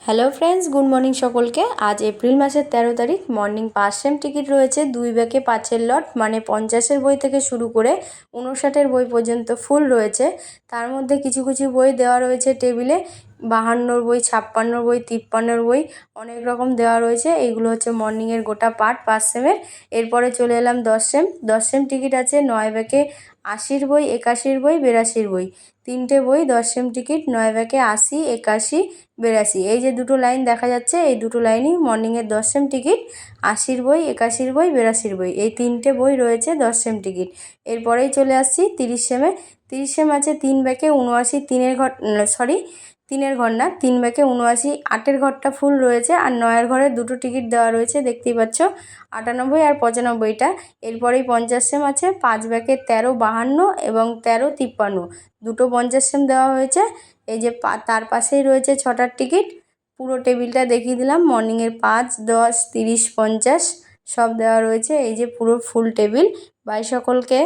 Hello friends, good morning সকলকে। আজ April মাসের 13 তারিখ। মর্নিং 5 সেম টিকিট রয়েছে, 2 ব্যাগে 5-এর লট, মানে 50-এর বই থেকে শুরু করে 59-এর বই পর্যন্ত ফুল রয়েছে। তার মধ্যে কিছু কিছু বই দেওয়া রয়েছে টেবিলে, 52-র বই, 56-র বই, 53-র বই, অনেক রকম দেওয়া রয়েছে। এইগুলো হচ্ছে মর্নিংয়ের গোটা পার্ট 5 সেমের। এরপরে চলে এলাম 10 সেম টিকিট আছে, 9 ব্যাগে 80-র বই, 81-র বই, 82-র বই, 3টে বই 10 সেম টিকিট, 9 ব্যাগে 80, 81, 82। এই যে দুটো লাইন দেখা যাচ্ছে, এই দুটো লাইনই মর্নিংয়ের 10 সেম টিকিট। 80-র বই, 81-র বই, 82-র বই, এই 3টে বই রয়েছে 10 সেম টিকিট। এরপরেই চলে আসছি 30 সেমে। 30 সেম আছে 3 ব্যাগে 79, তিনের ঘর না, 3 ব্যাগে 79, 8-এর ঘরটা ফুল রয়েছে, আর 9-এর ঘরে দুটো টিকিট দেওয়া রয়েছে, দেখতেই পাচ্ছ, 98 আর 95টা। এরপরেই 50 সেম আছে 5 ব্যাগে 13, 52 এবং 13, 53, দুটো 50 সেম দেওয়া হয়েছে। এই যে তার পাশেই রয়েছে 6টার টিকিট। পুরো টেবিলটা দেখিয়ে দিলাম। মর্নিংয়ের 5, 10, 30, 50 সব দেওয়া রয়েছে। এই যে পুরো ফুল টেবিল। বাই সকলকে।